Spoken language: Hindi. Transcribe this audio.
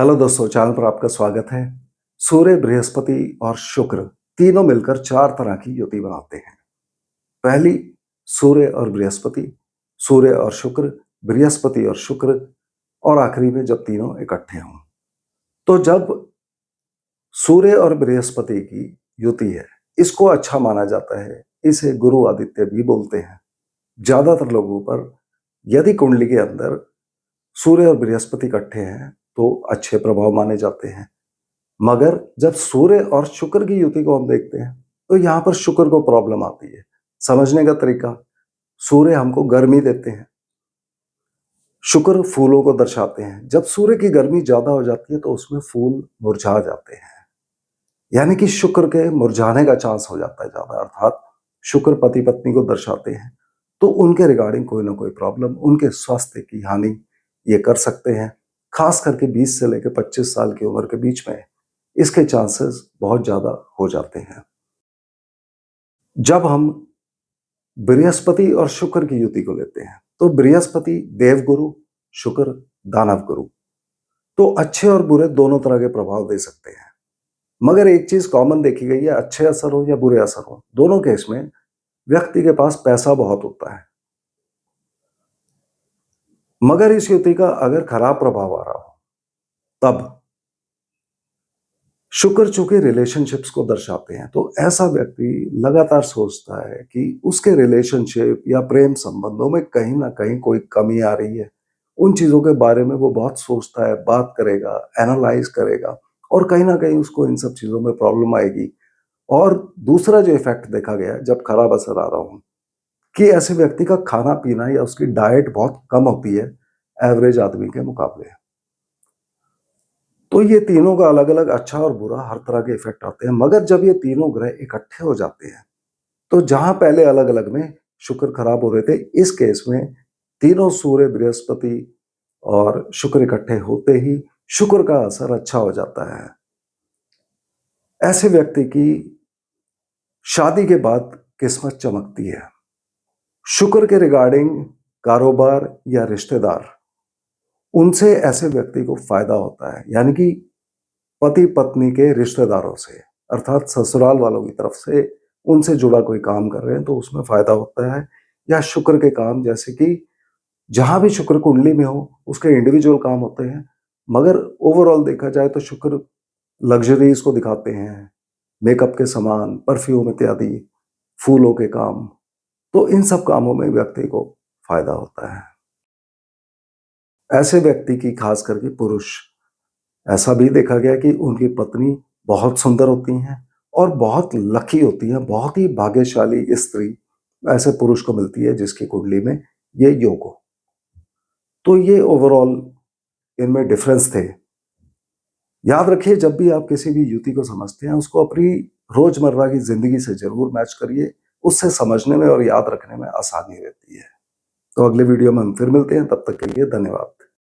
हेलो दोस्तों, चैनल पर आपका स्वागत है। सूर्य, बृहस्पति और शुक्र तीनों मिलकर चार तरह की युति बनाते हैं। पहली सूर्य और बृहस्पति, सूर्य और शुक्र, बृहस्पति और शुक्र, और आखिरी में जब तीनों इकट्ठे हों। तो जब सूर्य और बृहस्पति की युति है, इसको अच्छा माना जाता है। इसे गुरु आदित्य भी बोलते हैं। ज्यादातर लोगों पर यदि कुंडली के अंदर सूर्य और बृहस्पति इकट्ठे हैं तो अच्छे प्रभाव माने जाते हैं। मगर जब सूर्य और शुक्र की युति को हम देखते हैं तो यहां पर शुक्र को प्रॉब्लम आती है। समझने का तरीका, सूर्य हमको गर्मी देते हैं, शुक्र फूलों को दर्शाते हैं। जब सूर्य की गर्मी ज्यादा हो जाती है तो उसमें फूल मुरझा जाते हैं, यानी कि शुक्र के मुरझाने का चांस हो जाता है ज्यादा। अर्थात शुक्र पति पत्नी को दर्शाते हैं, तो उनके रिगार्डिंग कोई ना कोई प्रॉब्लम, उनके स्वास्थ्य की हानि ये कर सकते हैं। खास करके 20 से लेकर 25 साल की उम्र के बीच में इसके चांसेस बहुत ज्यादा हो जाते हैं। जब हम बृहस्पति और शुक्र की युति को लेते हैं तो बृहस्पति देवगुरु, शुक्र दानव गुरु, तो अच्छे और बुरे दोनों तरह के प्रभाव दे सकते हैं। मगर एक चीज कॉमन देखी गई है, अच्छे असर हो या बुरे असर हो, दोनों केस में व्यक्ति के पास पैसा बहुत होता है। मगर इस युति का अगर खराब प्रभाव आ रहा हो, तब शुक्र चूंकि रिलेशनशिप्स को दर्शाते हैं, तो ऐसा व्यक्ति लगातार सोचता है कि उसके रिलेशनशिप या प्रेम संबंधों में कहीं ना कहीं कोई कमी आ रही है। उन चीजों के बारे में वो बहुत सोचता है, बात करेगा, एनालाइज करेगा, और कहीं ना कहीं उसको इन सब चीजों में प्रॉब्लम आएगी। और दूसरा जो इफेक्ट देखा गया है, जब खराब असर आ रहा हो, कि ऐसे व्यक्ति का खाना पीना या उसकी डाइट बहुत कम होती है एवरेज आदमी के मुकाबले। तो ये तीनों का अलग अलग अच्छा और बुरा हर तरह के इफेक्ट आते हैं। मगर जब ये तीनों ग्रह इकट्ठे हो जाते हैं तो जहां पहले अलग अलग में शुक्र खराब हो रहे थे, इस केस में तीनों सूर्य, बृहस्पति और शुक्र इकट्ठे होते ही शुक्र का असर अच्छा हो जाता है। ऐसे व्यक्ति की शादी के बाद किस्मत चमकती है। शुक्र के रिगार्डिंग कारोबार या रिश्तेदार, उनसे ऐसे व्यक्ति को फायदा होता है, यानी कि पति पत्नी के रिश्तेदारों से, अर्थात ससुराल वालों की तरफ से उनसे जुड़ा कोई काम कर रहे हैं तो उसमें फायदा होता है। या शुक्र के काम, जैसे कि जहां भी शुक्र कुंडली में हो उसके इंडिविजुअल काम होते हैं। मगर ओवरऑल देखा जाए तो शुक्र लग्जरीज को दिखाते हैं, मेकअप के सामान, परफ्यूम इत्यादि, फूलों के काम। तो इन सब कामों में व्यक्ति को फायदा होता है। ऐसे व्यक्ति की, खास करके पुरुष, ऐसा भी देखा गया कि उनकी पत्नी बहुत सुंदर होती हैं और बहुत लकी होती हैं। बहुत ही भाग्यशाली स्त्री ऐसे पुरुष को मिलती है जिसकी कुंडली में ये योग हो। तो ये ओवरऑल इनमें डिफरेंस थे। याद रखिए, जब भी आप किसी भी युति को समझते हैं, उसको अपनी रोजमर्रा की जिंदगी से जरूर मैच करिए। उससे समझने में और याद रखने में आसानी रहती है। तो अगले वीडियो में हम फिर मिलते हैं, तब तक के लिए धन्यवाद।